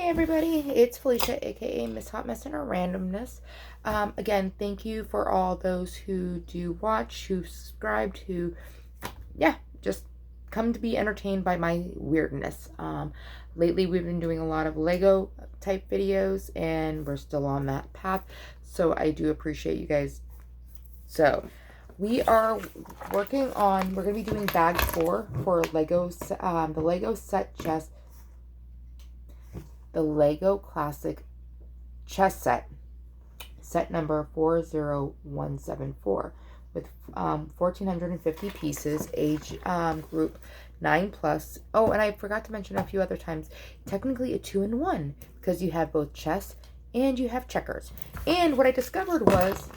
everybody, it's Felicia, aka Miss Hot Mess and her Randomness. Again, thank you for all those who do watch, who subscribed, who, just come to be entertained by my weirdness. Lately we've been doing a lot of Lego type videos, and we're still on that path, so I do appreciate you guys. So, we are working on, we're going to be doing bag 4 for Legos, the Lego set chest. The Lego Classic Chess set number 40174, with 1,450 pieces, age group 9+. Oh, and I forgot to mention a few other times, technically a 2-in-1, because you have both chess and you have checkers. And what I discovered was,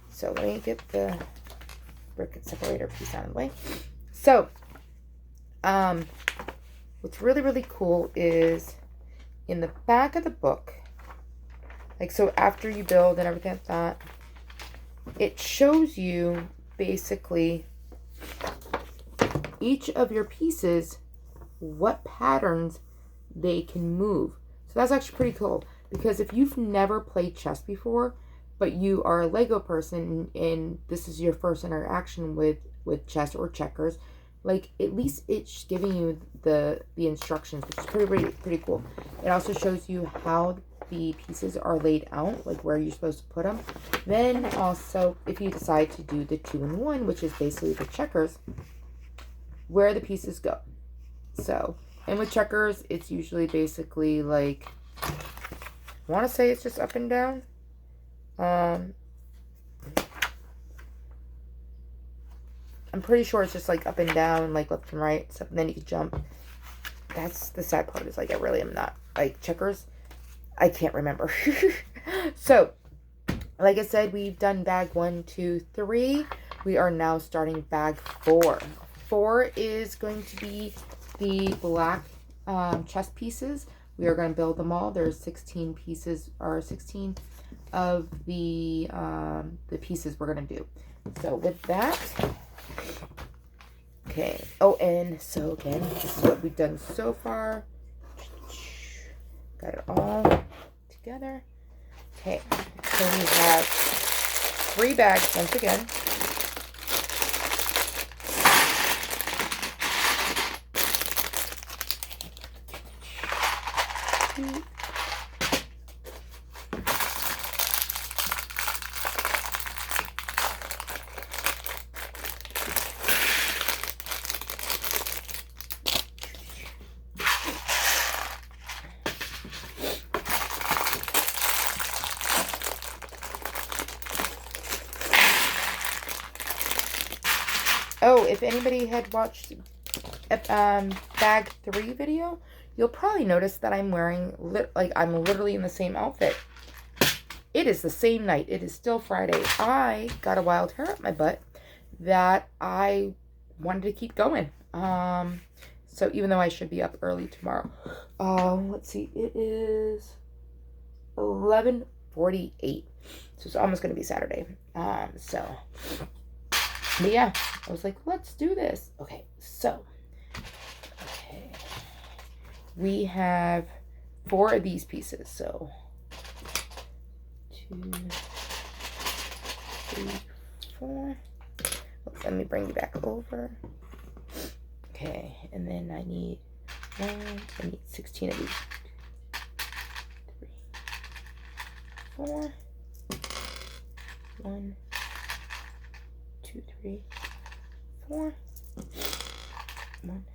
so let me get the brick separator piece out of the way. So, what's really, really cool is, in the back of the book, like, so after you build and everything like that, it shows you basically each of your pieces, what patterns they can move. So that's actually pretty cool, because if you've never played chess before, but you are a Lego person and this is your first interaction with chess or checkers, like, at least it's giving you the instructions, which is pretty cool. It also shows you how the pieces are laid out, like where you're supposed to put them. Then also, if you decide to do the 2-in-1, which is basically the checkers, where the pieces go. So, and with checkers, it's usually basically like, I want to say it's just up and down. I'm pretty sure it's just like up and down, like left and right, except then you can jump. That's the sad part, is like, I really am not, like, checkers, I can't remember. So, like I said, we've done bag 1, 2, 3. We are now starting bag 4. 4 is going to be the black chess pieces. We are going to build them all. There's 16 pieces, or 16 of the pieces we're going to do. So with that, okay. Oh, and so again, this is what we've done so far. Got it all together. Okay, so we have 3 bags once again. Oh, if anybody had watched bag 3 video, you'll probably notice that I'm wearing, I'm literally in the same outfit. It is the same night. It is still Friday. I got a wild hair up my butt that I wanted to keep going. So even though I should be up early tomorrow. Let's see. It is 11:48. So it's almost going to be Saturday. But yeah, I was like, let's do this. Okay, so, we have 4 of these pieces. So, 2, 3, 4. Let me bring you back over. Okay, and then I need 16 of these. 3, 4. 1, 2, 3, 4. 1,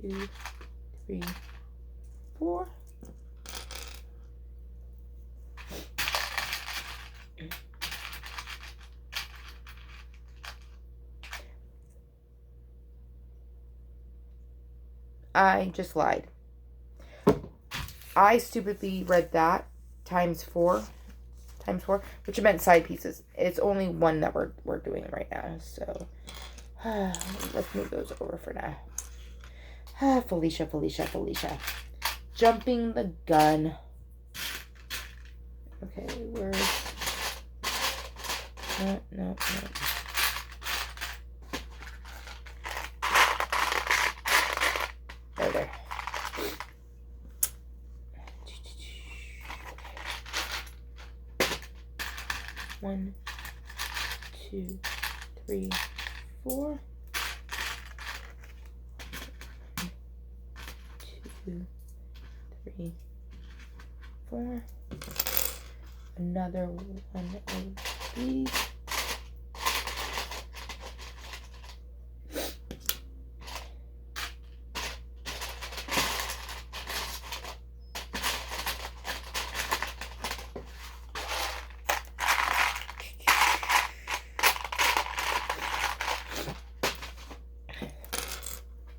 2, 3, 4. I just lied. I stupidly read that times 4, which meant side pieces. It's only 1 that we're doing right now, so let's move those over for now. Felicia. Jumping the gun. Okay, no. There. 1, 2, 3, 4. 2, 3, 4. Another one of these.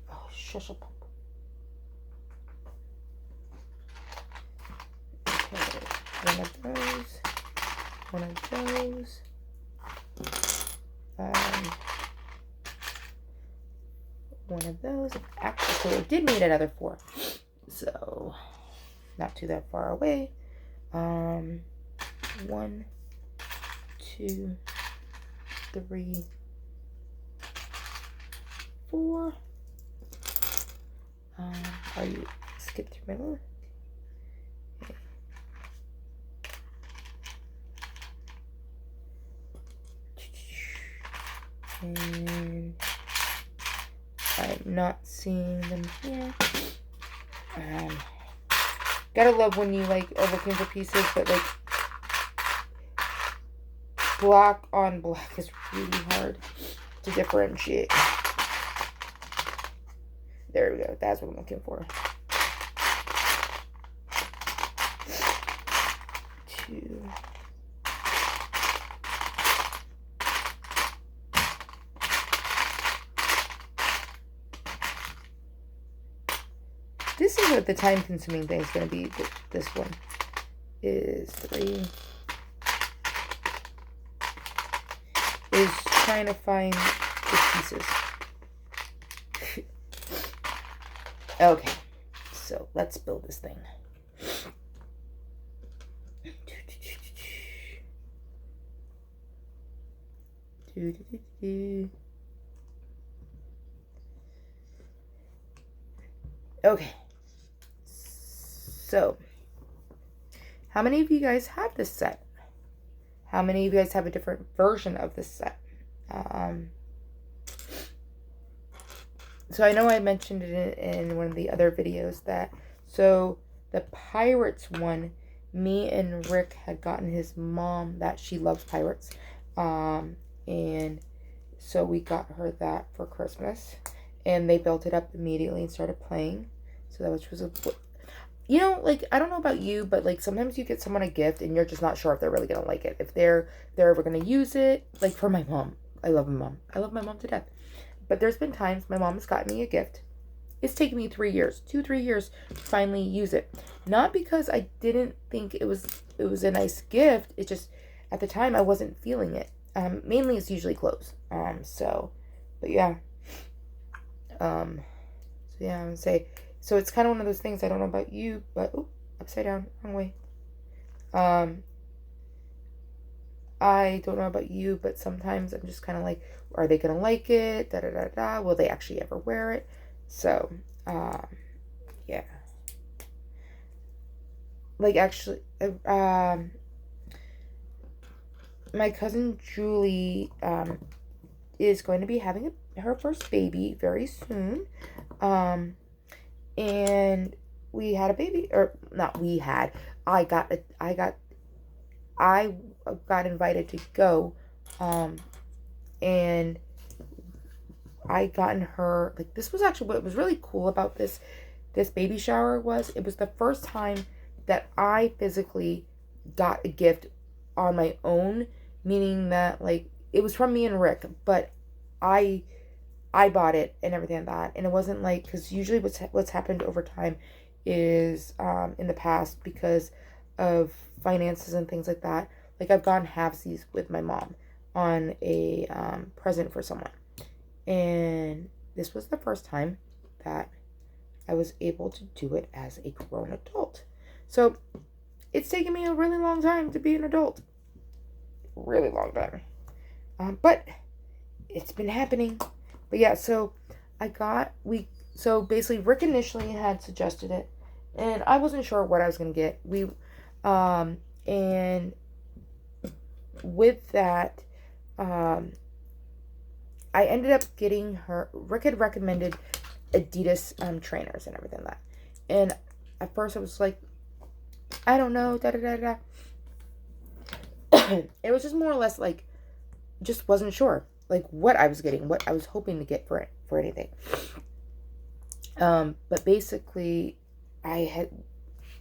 Oh, shush up. Okay, one of those. One of those. One of those. Actually, so it did need another 4. So, not too that far away. 1, 2, 3, 4. Are you skip through my little? Okay. And I'm not seeing them here. Gotta love when you like are looking for pieces, but like black on black is really hard to differentiate. There we go. That's what I'm looking for. 2. This is what the time-consuming thing is going to be. This one is 3. Is trying to find the pieces. Okay, so let's build this thing. Okay, so how many of you guys have this set? How many of you guys have a different version of this set? So I know I mentioned it in one of the other videos that, so the Pirates one, me and Rick had gotten his mom that she loves pirates. And so we got her that for Christmas. And they built it up immediately and started playing. So that was a, you know, like, I don't know about you, but like sometimes you get someone a gift and you're just not sure if they're really going to like it. If they're ever going to use it. Like for my mom. I love my mom. I love my mom to death. But there's been times my mom has gotten me a gift. It's taken me 3 years, 2-3 years to finally use it. Not because I didn't think it was a nice gift. It just, at the time I wasn't feeling it. Mainly it's usually clothes. But yeah. So yeah, I would say, so it's kind of one of those things, I don't know about you, but, oh, upside down, wrong way. I don't know about you, but sometimes I'm just kind of like, are they going to like it? Da, da, da, da. Will they actually ever wear it? So, yeah. Like, actually, my cousin Julie, is going to be having her first baby very soon. And we had a baby, or not we had, I got invited to go, and I gotten her, like, this was actually what was really cool about this baby shower was, it was the first time that I physically got a gift on my own, meaning that, like, it was from me and Rick, but I bought it and everything like that, and it wasn't like, because usually what's happened over time is, in the past, because of finances and things like that, like, I've gone halvesies with my mom on a present for someone. And this was the first time that I was able to do it as a grown adult. So it's taken me a really long time to be an adult. Really long time. But it's been happening. But yeah, so so basically Rick initially had suggested it. And I wasn't sure what I was going to get. And with that, I ended up getting her. Rick had recommended Adidas trainers and everything like that. And at first I was like, I don't know, da da da da. It was just more or less like, just wasn't sure like what I was getting, what I was hoping to get for anything. But basically, I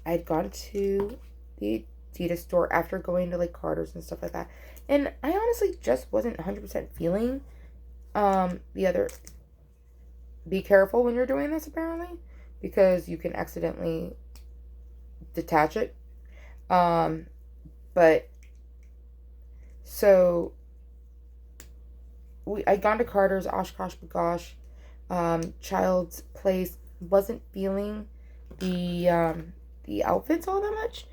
had gone to the Adidas store after going to like Carter's and stuff like that, and I honestly just wasn't 100% feeling the other. Be careful when you're doing this, apparently, because you can accidentally detach it. But so I'd gone to Carter's, Oshkosh Bagosh, Child's Place. Wasn't feeling the outfits all that much.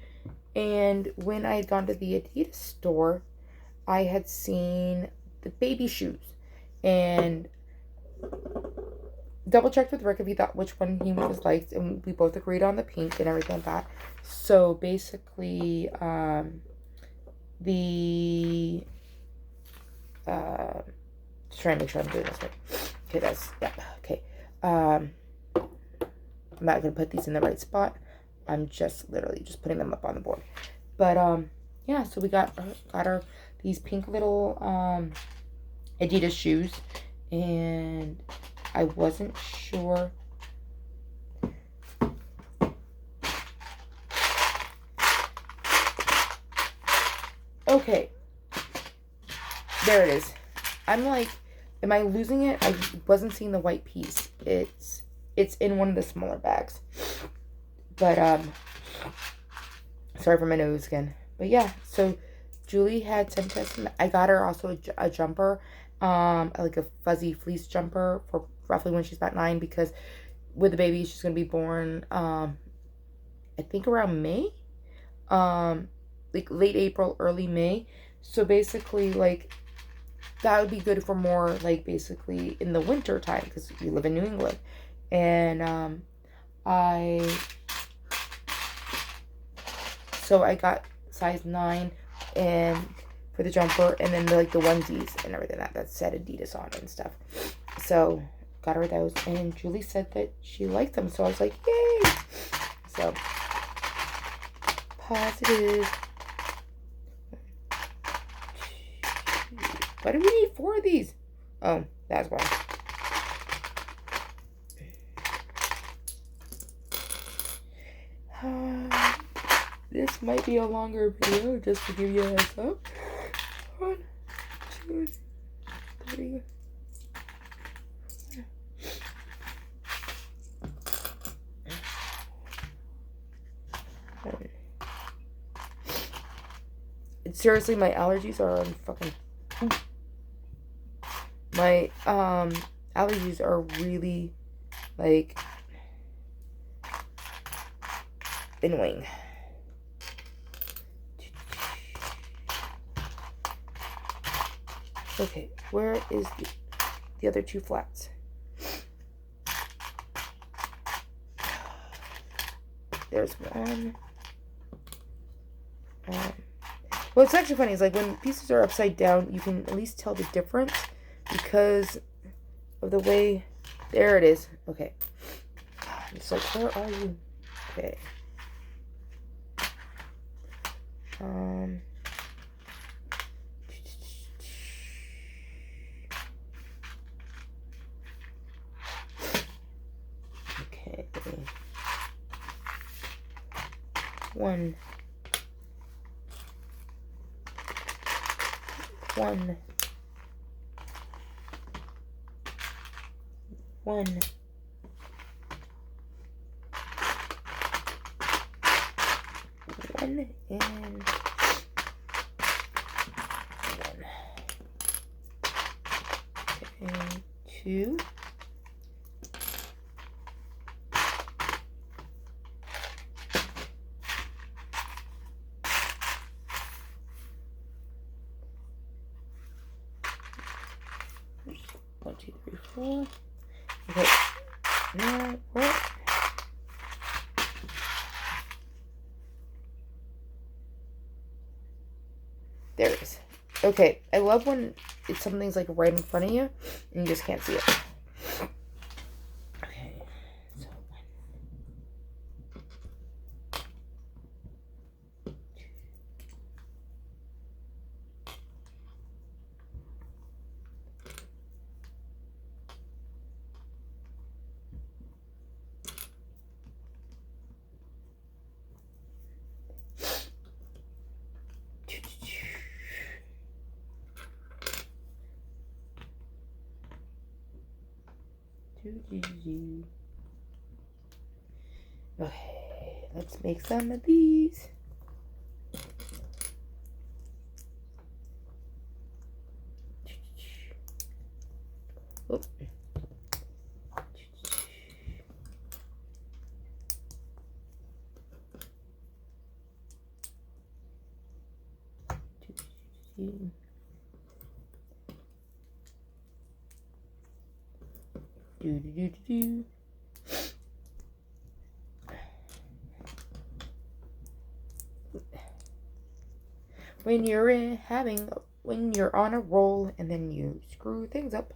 And when I had gone to the Adidas store, I had seen the baby shoes and double checked with Rick if he thought which one he was liked, and we both agreed on the pink and everything like that. So basically, just trying to make sure I'm doing this right. Okay, okay. I'm not gonna put these in the right spot. I'm just literally just putting them up on the board. But yeah, so we got her these pink little Adidas shoes, and I wasn't sure. Okay, there it is. I'm like, am I losing it? I wasn't seeing the white piece. It's in one of the smaller bags. But sorry for my nose again. But yeah, so Julie had sent us. I got her also a jumper, like a fuzzy fleece jumper for roughly when she's about 9, because with the baby she's gonna be born I think around May, like late April, early May. So basically, like, that would be good for more like basically in the winter time, because we live in New England. And I got size 9 and for the jumper, and then the onesies and everything that said Adidas on and stuff. So got her those, and Julie said that she liked them, so I was like, yay! So positive. Why do we need 4 of these? Oh, that's why. This might be a longer video, just to give you a heads up. 1, 2, 3. Seriously, my allergies are on fucking. My allergies are really like annoying. Okay, where is the other 2 flats? There's one. What's actually funny is like when pieces are upside down, you can at least tell the difference because of the way. There it is. Okay. It's like, where are you? Okay. Okay. 1. 1. 1. 1 and 1. Okay, 2. One, 2, 3, 4. Okay. Now what? There it is. Okay, I love when something's like right in front of you and you just can't see it. Okay, so okay, let's make some of these. Oh. Do. When you're on a roll and then you screw things up.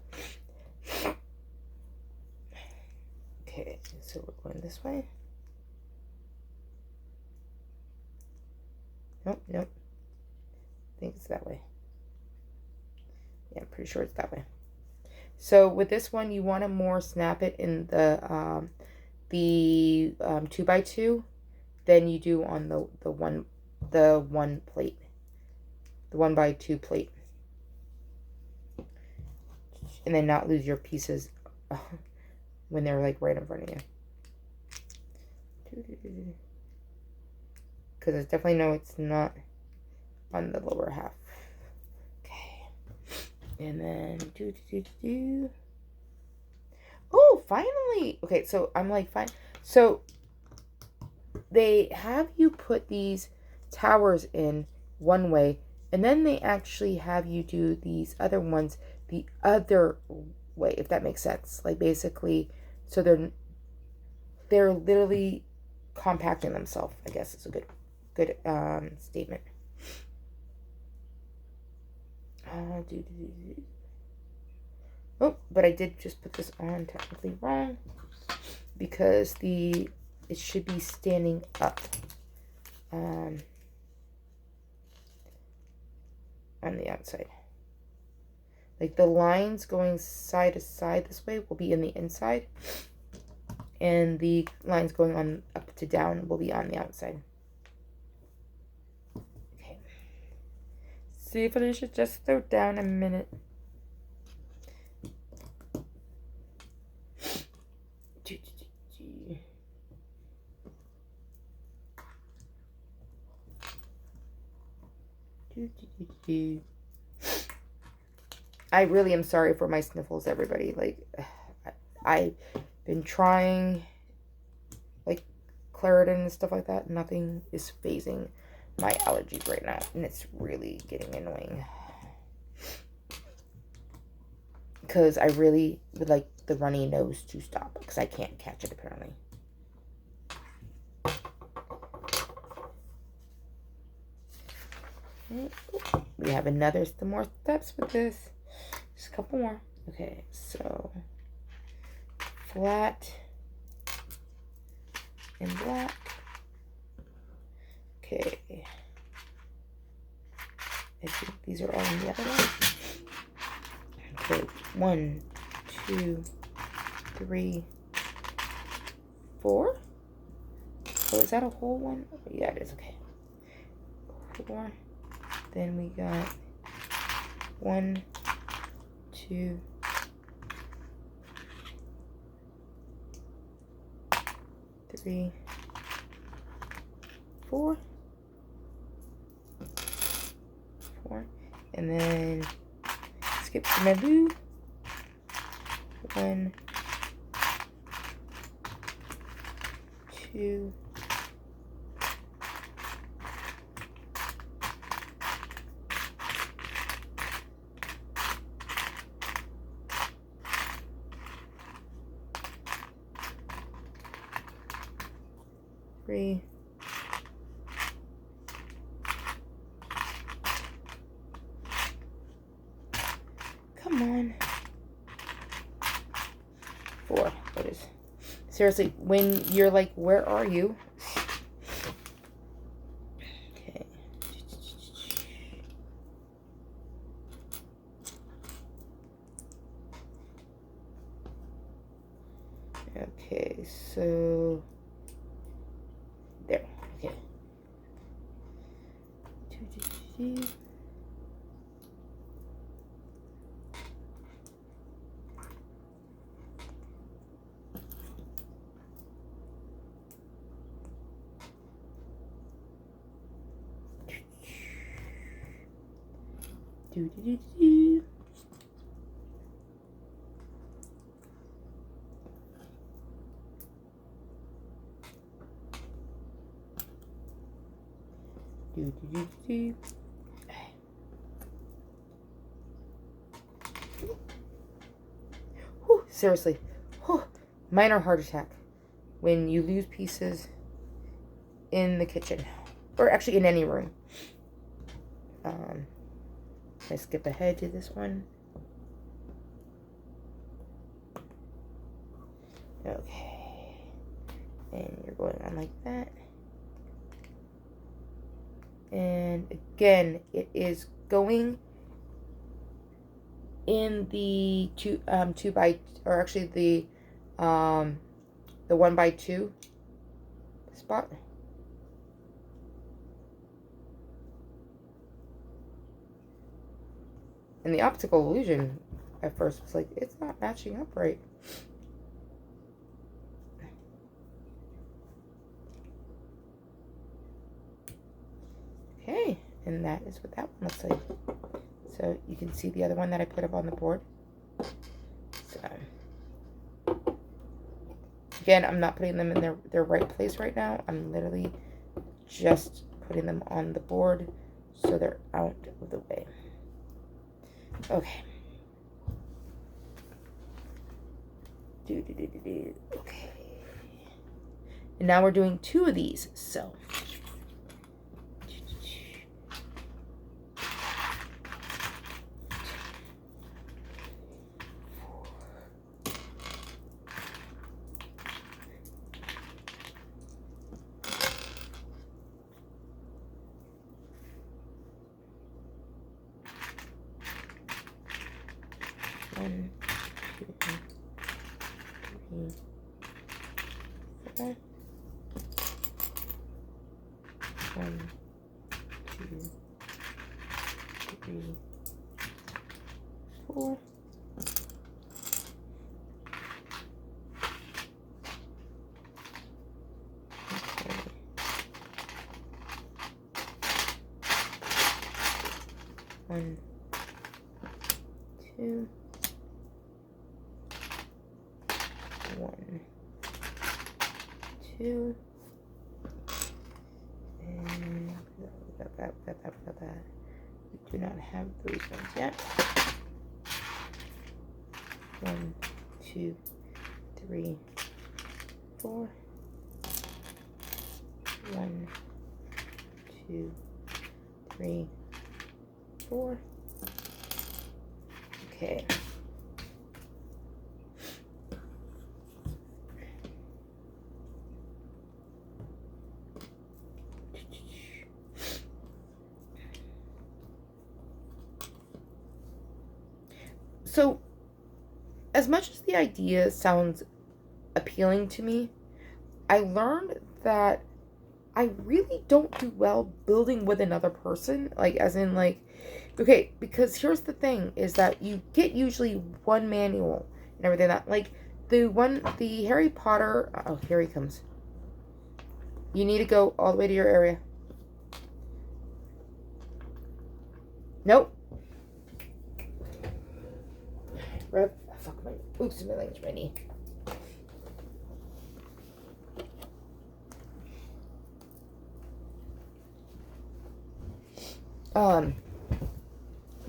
Okay, so we're going this way. Nope. I think it's that way. Yeah, I'm pretty sure it's that way. So with this one, you want to more snap it in the 2x2 than you do on the one plate, the 1x2 plate, and then not lose your pieces when they're like right in front of you. Because I definitely know it's not on the lower half. Okay, and then Oh, finally! Okay, so I'm like, fine. So they have you put these towers in one way, and then they actually have you do these other ones the other way, if that makes sense. Like basically, so they're literally compacting themselves, I guess is a good statement. Oh, but I did just put this on technically wrong because it should be standing up on the outside. Like the lines going side to side this way will be in the inside, and the lines going on up to down will be on the outside. Okay. See if I should just throw down a minute. I really am sorry for my sniffles, everybody. Like, I've been trying, like, Claritin and stuff like that. Nothing is phasing my allergies right now, and it's really getting annoying. Because I really would like the runny nose to stop, because I can't catch it, apparently. We have some more steps with this. Just a couple more. Okay, so flat and black. Okay. I think these are all in the other one. Okay, 1, 2, 3, 4. Oh, is that a whole one? Oh, yeah, it is. Okay. 4. Then we got 1, 2, 3, 4. And then skip to my blue. 1, 2, 3, 4. Seriously, when you're like, where are you? Okay. Okay, so there. Okay. Whew, seriously, whew, minor heart attack when you lose pieces in the kitchen, or actually in any room. I skip ahead to this one. Okay, and you're going on like that. And again, it is going in the two by, or actually the 1x2 spot. And the optical illusion at first was like, it's not matching up right. Okay, and that is what that one looks like. So you can see the other one that I put up on the board. So again, I'm not putting them in their right place right now. I'm literally just putting them on the board so they're out of the way. Okay. Okay. And now we're doing 2 of these. So one, 2, 3, 4. 1, 2, 3, 4. Okay. 1, 2. 1, 2. And we got that. We do not have those ones yet. 1, 2, 3, 4. 1, 2, 3, 4. Okay. So, as much as the idea sounds appealing to me, I learned that I really don't do well building with another person. Like, as in, like, okay, because here's the thing, is that you get usually one manual and everything that, like, the Harry Potter, oh, here he comes. You need to go all the way to your area. Nope. Fuck my, oops, my legs, my knee.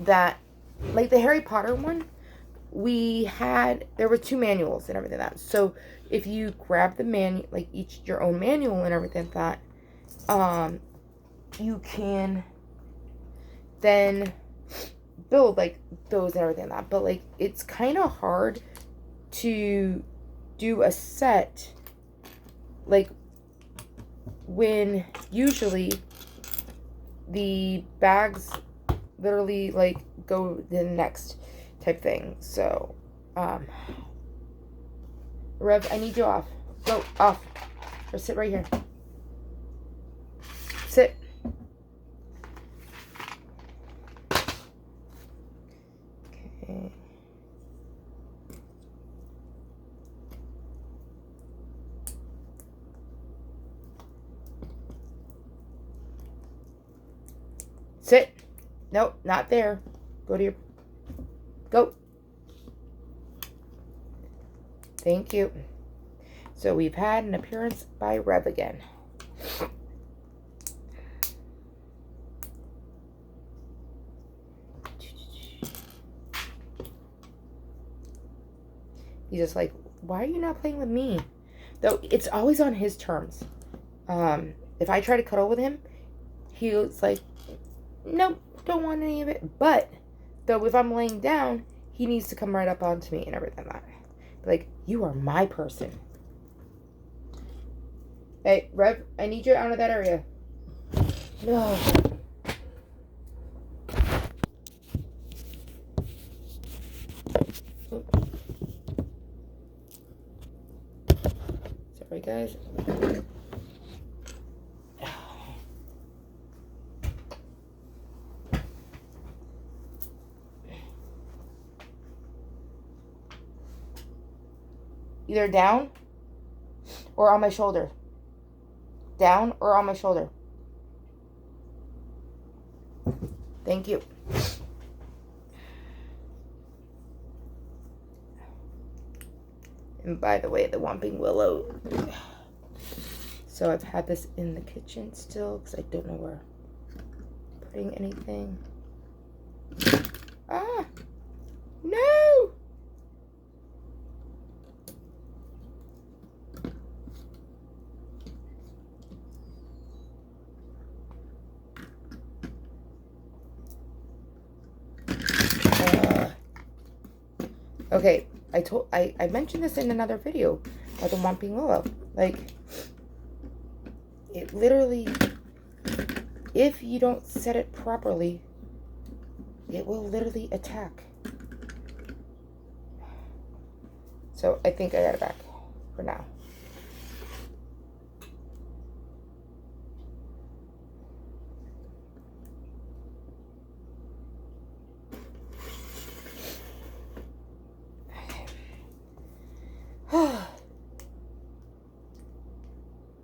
That, like the Harry Potter one, there were 2 manuals and everything like that. So if you grab the like each your own manual and everything like that, you can then build like those and everything like that. But like, it's kind of hard to do a set like, when usually the bags literally, like, go to the next type thing. So, Rev, I need you off. Go, off. Or sit right here. Sit. Okay. Sit. Nope, not there. Go to your... Go. Thank you. So we've had an appearance by Rev again. He's just like, why are you not playing with me? Though it's always on his terms. If I try to cuddle with him, he's like, nope, don't want any of it. But though if I'm laying down, he needs to come right up onto me and everything like that. Like, you are my person. Hey, Rev, I need you out of that area. No. Sorry, guys. Either down or on my shoulder. Down or on my shoulder. Thank you. And by the way, the Whomping Willow. So I've had this in the kitchen still because I don't know where I'm putting anything. Ah! No! Okay, I mentioned this in another video about the Whomping Willow. Like, it literally, if you don't set it properly, it will literally attack. So I think I got it back for now.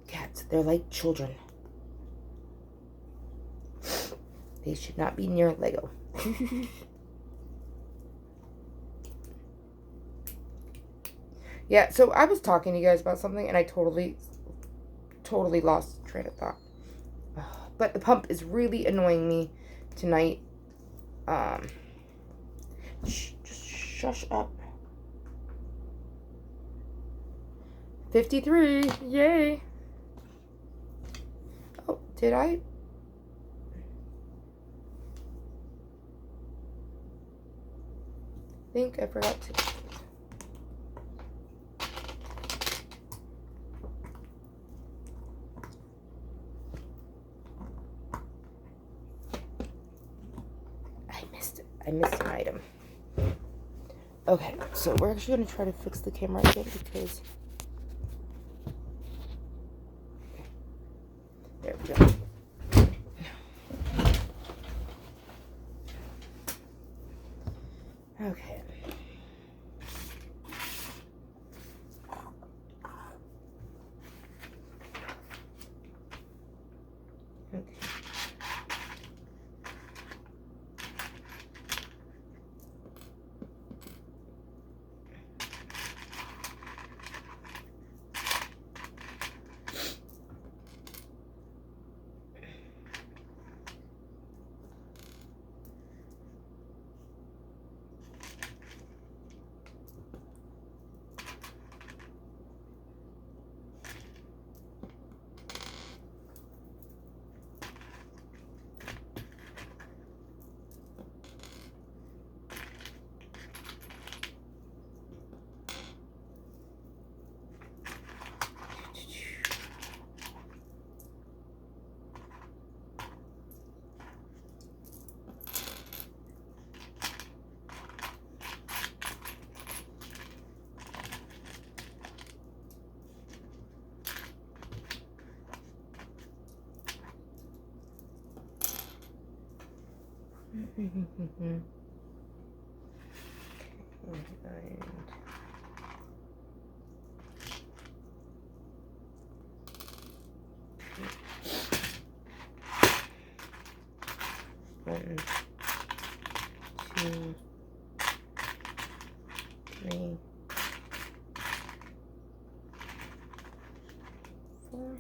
Cats, they're like children. They should not be near Lego. Yeah, so I was talking to you guys about something and I totally lost train of thought. But the pump is really annoying me tonight. Just shush up. 53, yay. Oh, did I? I think I forgot to. I missed an item. Okay, so we're actually going to try to fix the camera again because... There we go. Okay. And 1, 2, 3, 4.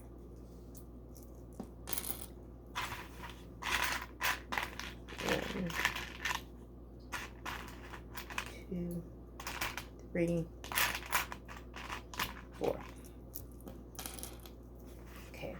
1, 2, 3, 4. Okay.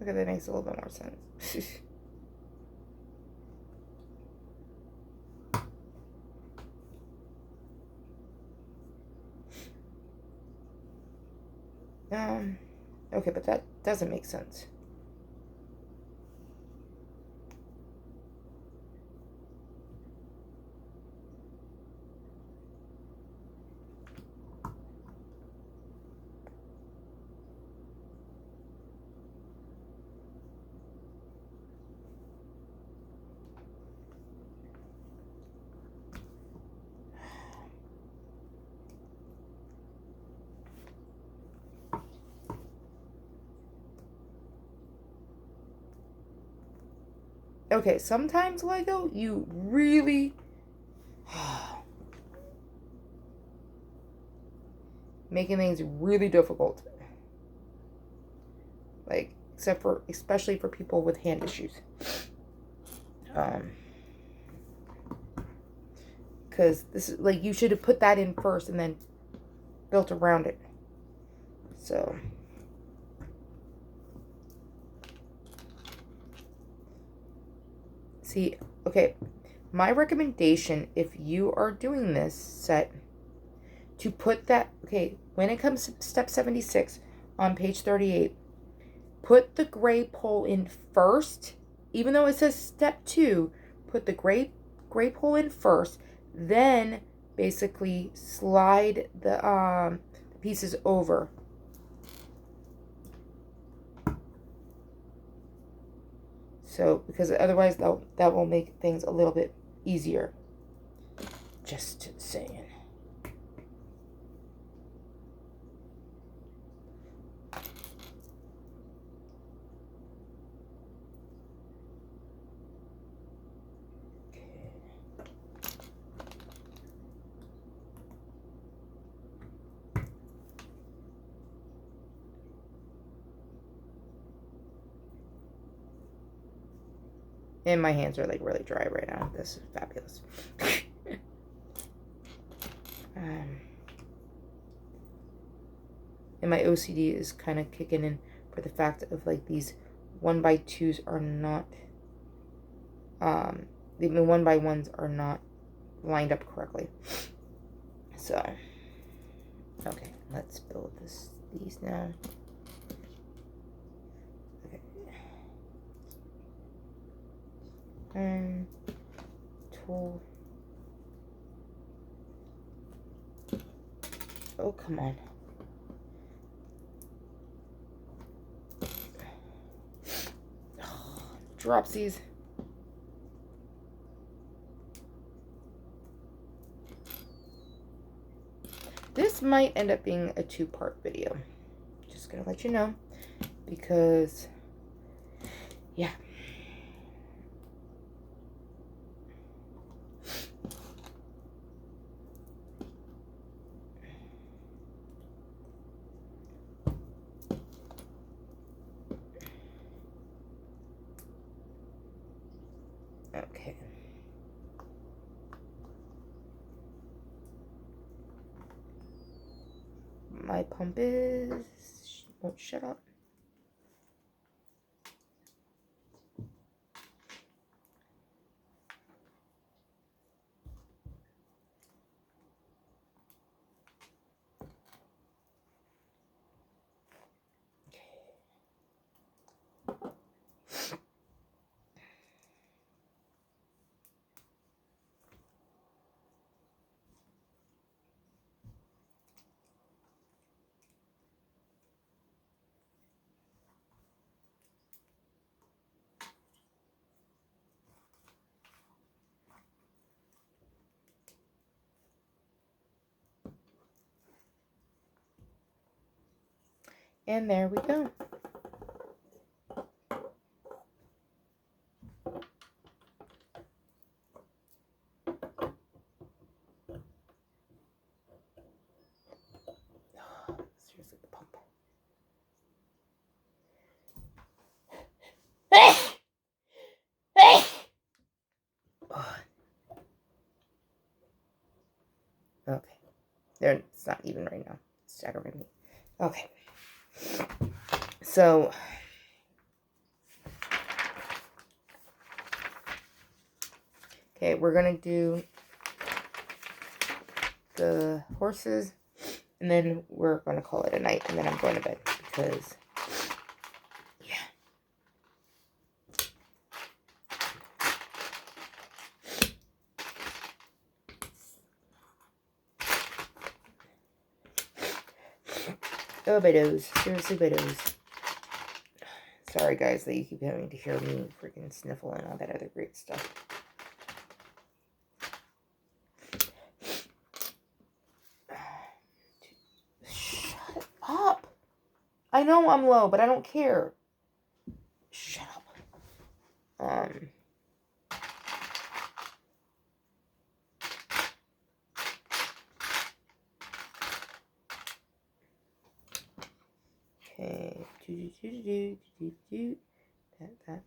Okay, that makes a little bit more sense. Okay, but that doesn't make sense. Okay, sometimes Lego, you really making things really difficult. Like, especially for people with hand issues. Because this is, like, you should have put that in first and then built around it. So. See, okay, my recommendation, if you are doing this set, to put that, okay, when it comes to step 76 on page 38, put the gray pole in first, even though it says step 2, put the gray pole in first, then basically slide the pieces over. So, because otherwise that will make things a little bit easier. Just saying. And my hands are like really dry right now. This is fabulous. And my OCD is kind of kicking in for the fact of like these 1x2s are not, the 1x1s are not lined up correctly. So, okay, let's build these now. Okay. Tool. Oh, come on. Dropsies. This might end up being a 2-part video. Just gonna let you know, because yeah. Okay. My pump won't shut up. And there we go. Seriously, the pump. Okay. There, it's not even right now. It's aggravating me. Okay. So, okay, we're going to do the horses, and then we're going to call it a night, and then I'm going to bed, because, yeah. Oh, kiddos. Seriously, kiddos. Sorry, guys, that you keep having to hear me freaking sniffle and all that other great stuff. Shut up. I know I'm low, but I don't care. Shut up. Okay.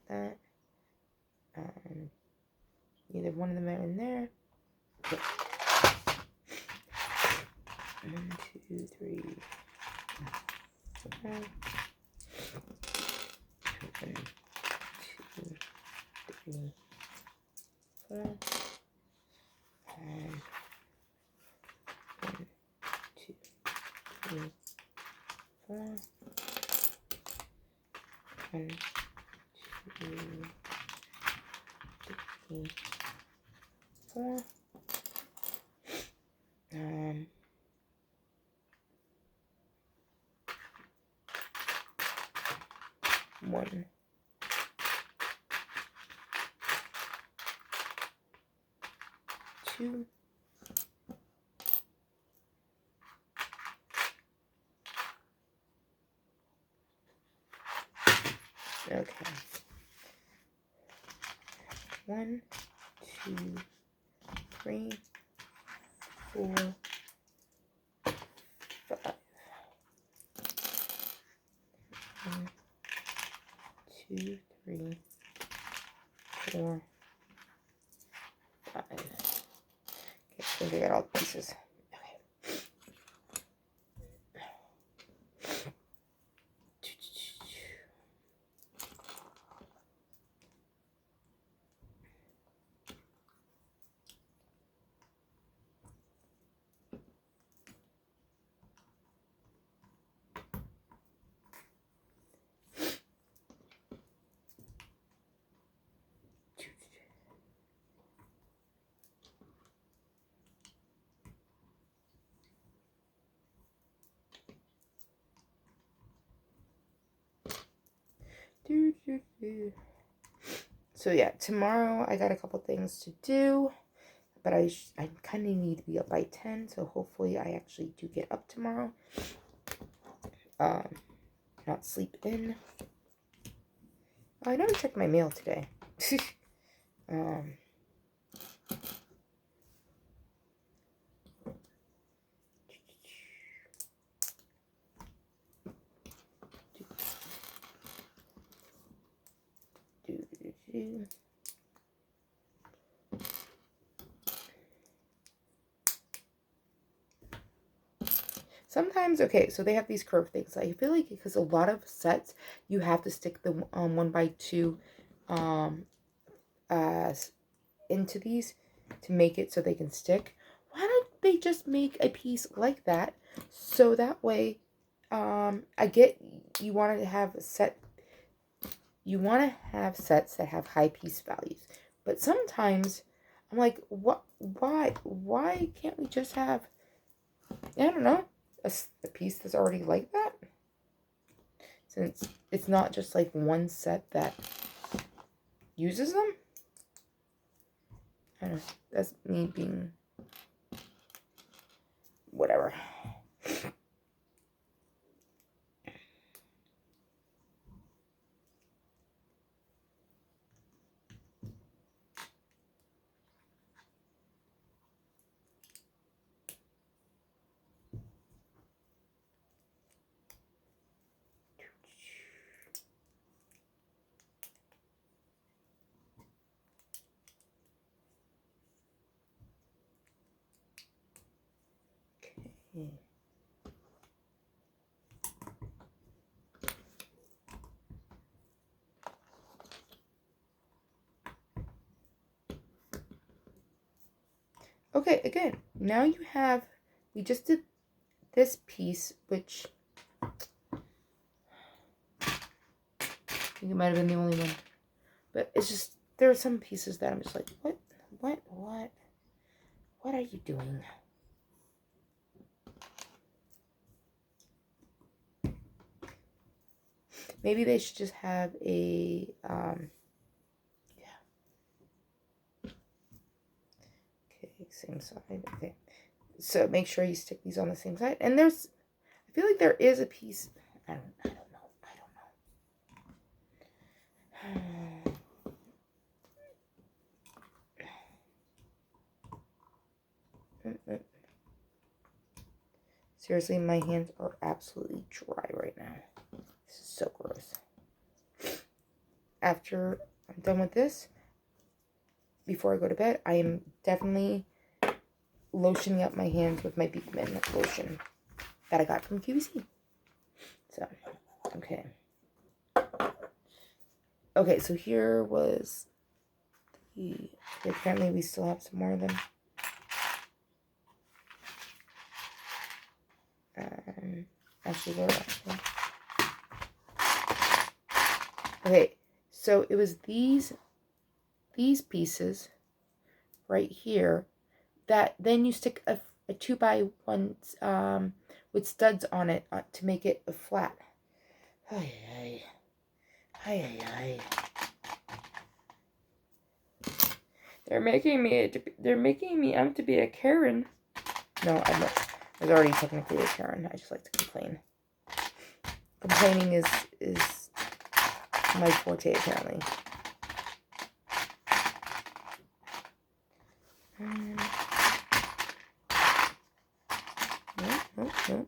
That. Either one of them are in there. Okay. 1, 2, 3, 4. 1, 2, 3, 4. 1, 2, 3, 4. 1, 2, 3, 4. 1, 2. Okay. 1, 2, 3, 4, 5. 1, 2, 3, 4, 5. Okay, I think I got all the pieces. So yeah, tomorrow I got a couple things to do, but I kind of need to be up by 10, so hopefully I actually do get up tomorrow. Not sleep in. Oh, I never checked my mail today. Sometimes, okay, so they have these curve things. I feel like because a lot of sets, you have to stick the 1x2 into these to make it so they can stick. Why don't they just make a piece like that, so that way, I get you want to have a set. You want to have sets that have high piece values, but sometimes I'm like, what? Why can't we just have, I don't know, a piece that's already like that? Since it's not just like one set that uses them. I don't know. That's me being whatever. Okay. Okay, again, now you have, we just did this piece, which I think it might have been the only one. But it's just, there are some pieces that I'm just like, what are you doing? Maybe they should just have a, yeah. Okay, same side, okay. So make sure you stick these on the same side. And there's, I feel like there is a piece, I don't know. Seriously, my hands are absolutely dry right now. This is so gross. After I'm done with this, before I go to bed, I am definitely lotioning up my hands with my Beekman lotion that I got from QVC. So, okay. Okay, so here was the, apparently we still have some more of them. Actually, there are. Okay, so it was these pieces right here that then you stick a 2x1 with studs on it to make it a flat. Ay. They're making me out to be a Karen. No, I'm not. I was already technically a Karen. I just like to complain. Complaining is my forte, apparently. Nope.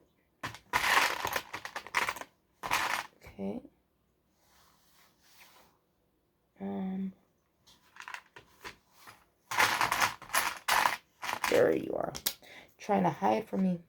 Okay. There you are. Trying to hide from me.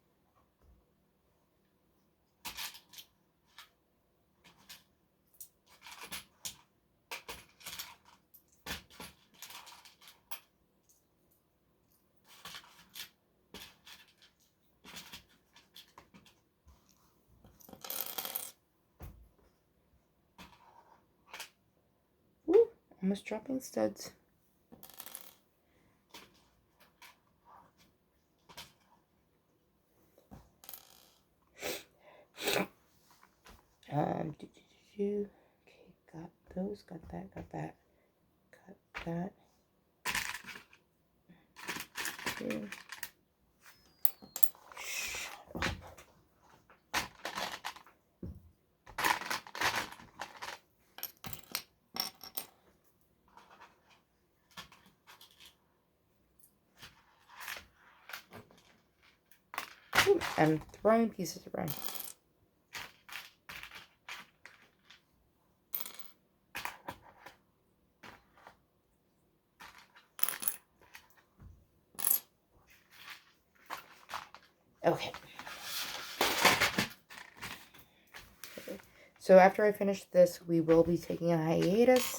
Ooh, almost dropping studs. Okay, got those, got that. Got that. Okay. I'm throwing pieces around. Okay. So after I finish this, we will be taking a hiatus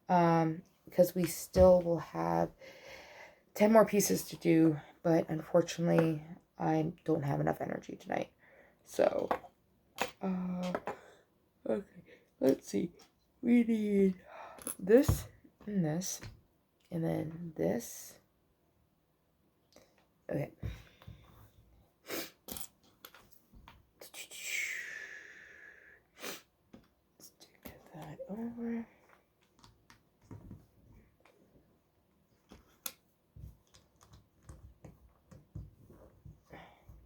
because we still will have 10 more pieces to do, but unfortunately, I don't have enough energy tonight. So, okay, let's see. We need this, and then this. Okay. Stick that over.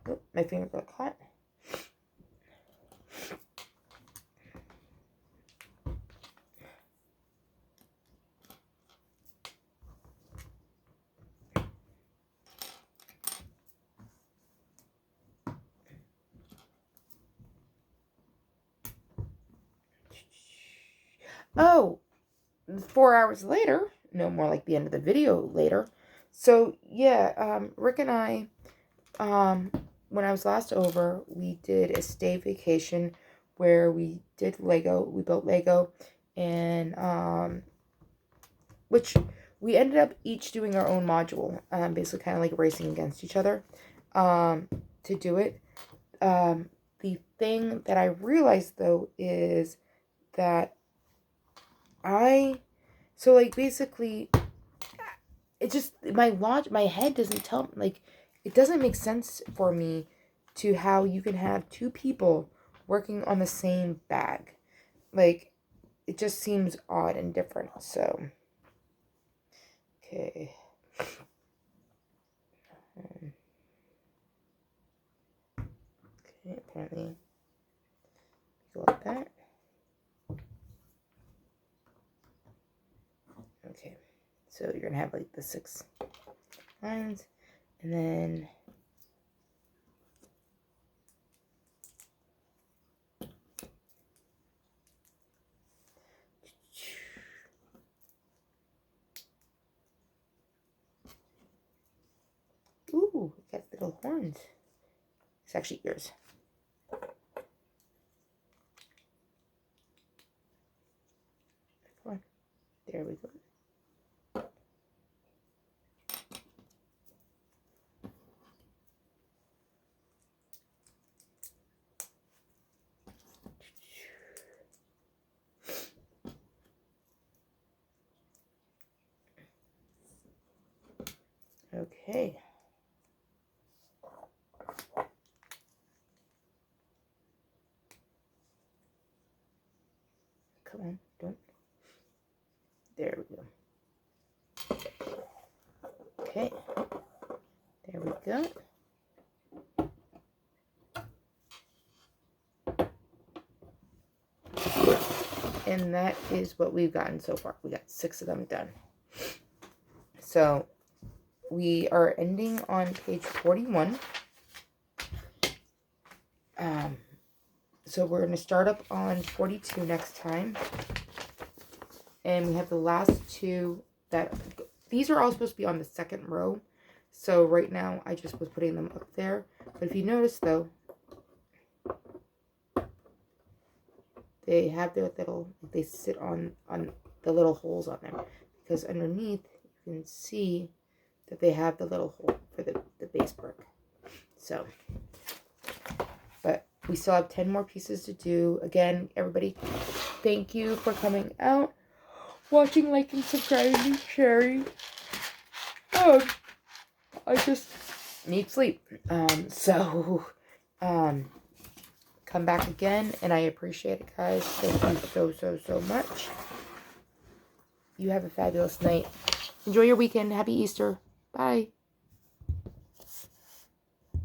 Oh, my finger got caught. Oh, 4 hours later, no, more like the end of the video later. So yeah, Rick and I, when I was last over, we did a stay vacation where we did Lego. We built Lego, and which we ended up each doing our own module, basically kind of like racing against each other to do it. The thing that I realized though is that basically it just my head doesn't tell, like, it doesn't make sense for me to how you can have two people working on the same bag. Like, it just seems odd and different. So okay. Okay, apparently go like that. Okay, so you're gonna have like the 6 lines, and then ooh, it got little horns. It's actually ears. Come on, there we go. Okay. Come on, don't. There we go. Okay. There we go. And that is what we've gotten so far. We got 6 of them done. So we are ending on page 41. So we're going to start up on 42 next time. And we have the last 2 that, these are all supposed to be on the 2nd row. So right now I just was putting them up there. But if you notice though, they have their little, they sit on the little holes on there. Because underneath you can see that they have the little hole for the base brick. So, but we still have 10 more pieces to do. Again, everybody, thank you for coming out, watching, liking, subscribing, sharing. I just need sleep. Come back again, and I appreciate it, guys. Thank you so much. You have a fabulous night. Enjoy your weekend. Happy Easter. Bye.